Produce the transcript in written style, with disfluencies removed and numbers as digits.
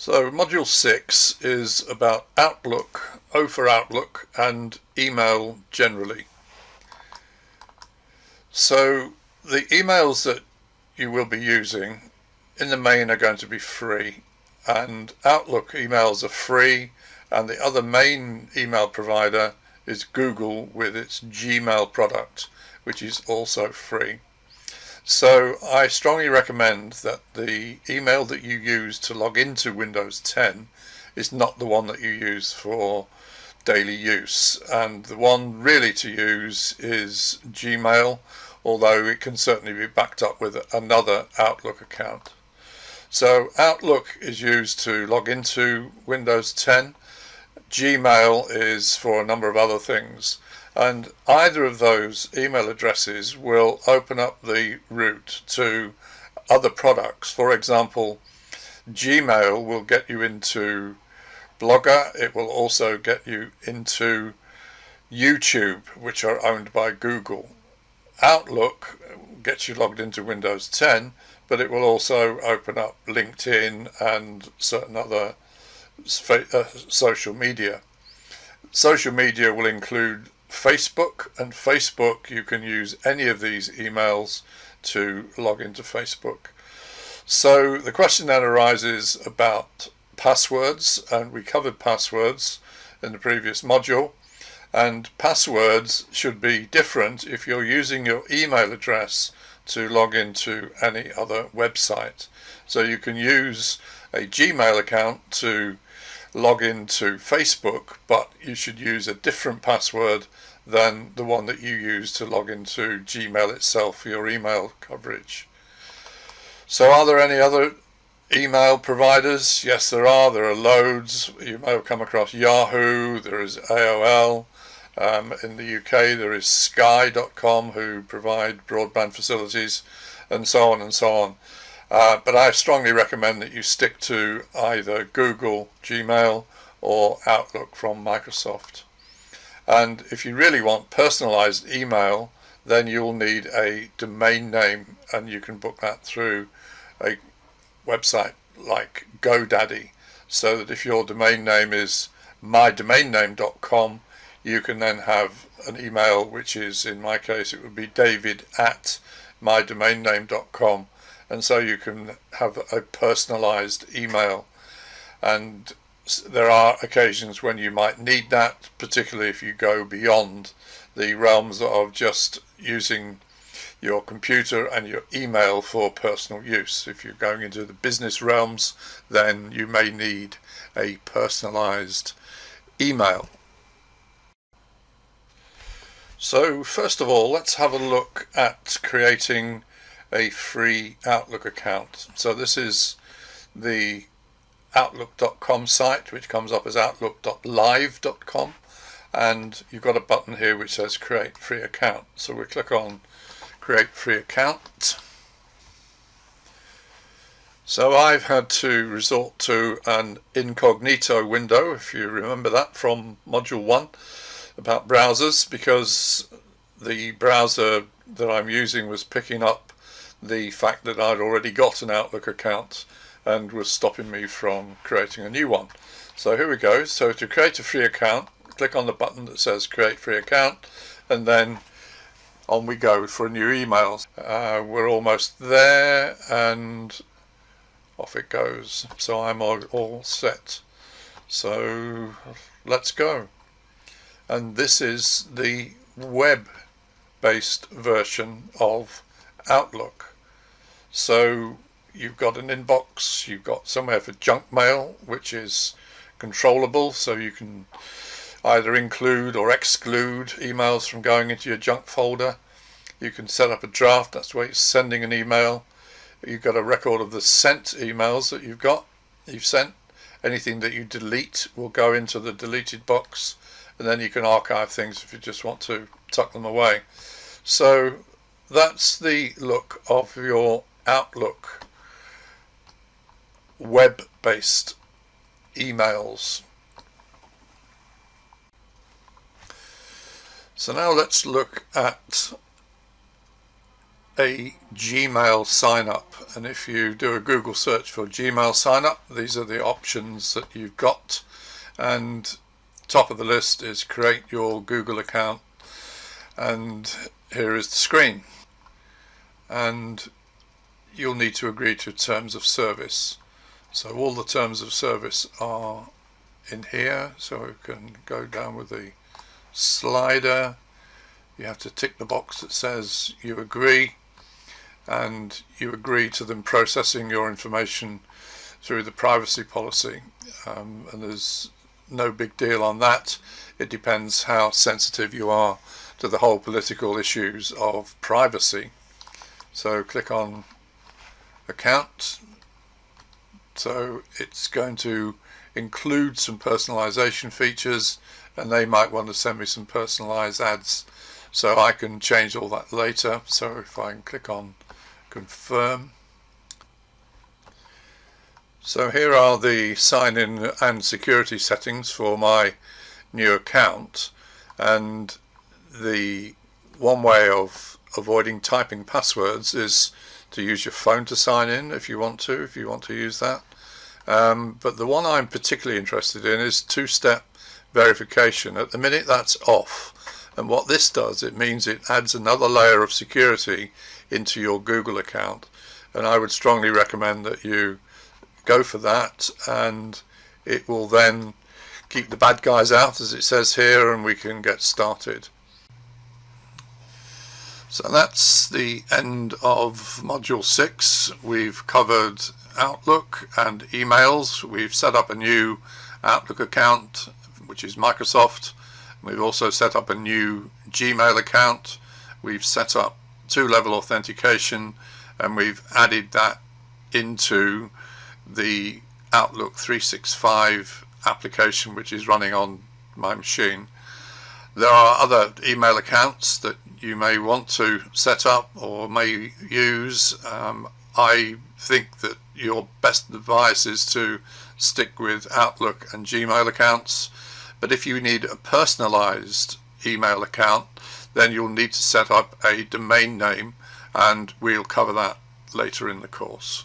So Module 6 is about Outlook, O for Outlook, and email generally. So the emails that you will be using in the main are going to be free, and Outlook emails are free, and the other main email provider is Google with its Gmail product, which is also free. So I strongly recommend that the email that you use to log into Windows 10 is not the one that you use for daily use, and the one really to use is Gmail, although it can certainly be backed up with another Outlook account. So Outlook is used to log into Windows 10. Gmail is for a number of other things, and either of those email addresses will open up the route to other products. For example, Gmail will get you into Blogger. It will also get you into YouTube, which are owned by Google. Outlook gets you logged into Windows 10, but it will also open up LinkedIn and certain other social media. Social media will include Facebook, and Facebook, you can use any of these emails to log into Facebook. So the question then arises about passwords, and we covered passwords in the previous module, and passwords should be different if you're using your email address to log into any other website. So you can use a Gmail account to log into Facebook, but you should use a different password than the one that you use to log into Gmail itself for your email coverage. So are there any other email providers? Yes, there are. There are loads. You may have come across Yahoo, there is AOL. In the UK there is Sky.com, who provide broadband facilities, and so on and so on. But I strongly recommend that you stick to either Google, Gmail, or Outlook from Microsoft. And if you really want personalized email, then you'll need a domain name, and you can book that through a website like GoDaddy, so that if your domain name is mydomainname.com, you can then have an email which is, in my case, it would be david@mydomainname.com, and so you can have a personalized email. And there are occasions when you might need that, particularly if you go beyond the realms of just using your computer and your email for personal use. If you're going into the business realms, then you may need a personalized email. So first of all, let's have a look at creating a free Outlook account. So this is the outlook.com site, which comes up as outlook.live.com, and you've got a button here which says create free account. So we click on create free account. So I've had to resort to an incognito window, if you remember that from module 1 about browsers, because the browser that I'm using was picking up the fact that I'd already got an Outlook account and was stopping me from creating a new one. So here we go. So to create a free account, click on the button that says create free account, and then on we go for a new email. We're almost there, and off it goes. So I'm all set. So let's go. And this is the web-based version of Outlook. So you've got an inbox, you've got somewhere for junk mail, which is controllable, so you can either include or exclude emails from going into your junk folder. You can set up a draft, that's where you're sending an email. You've got a record of the sent emails that you've sent. Anything that you delete will go into the deleted box, and then you can archive things if you just want to tuck them away. So that's the look of your Outlook web-based emails. So now let's look at a Gmail sign up, and if you do a Google search for Gmail sign up, these are the options that you've got, and top of the list is create your Google account, and here is the screen, and you'll need to agree to terms of service. So all the terms of service are in here, so we can go down with the slider. You have to tick the box that says you agree, and you agree to them processing your information through the privacy policy, and there's no big deal on that. It depends how sensitive you are to the whole political issues of privacy. So click on account. So it's going to include some personalization features, and they might want to send me some personalized ads, so I can change all that later. So if I can click on confirm. So here are the sign-in and security settings for my new account, and the one way of avoiding typing passwords is to use your phone to sign in if you want to use that. But the one I'm particularly interested in is two-step verification. At the minute that's off, and what this does, it means it adds another layer of security into your Google account, and I would strongly recommend that you go for that, and it will then keep the bad guys out, as it says here, and we can get started. So that's the end of module 6. We've covered Outlook and emails. We've set up a new Outlook account, which is Microsoft. We've also set up a new Gmail account. We've set up two-level authentication, and we've added that into the Outlook 365 application, which is running on my machine. There are other email accounts that you may want to set up or may use. I think that your best advice is to stick with Outlook and Gmail accounts, but if you need a personalized email account, then you'll need to set up a domain name, and we'll cover that later in the course.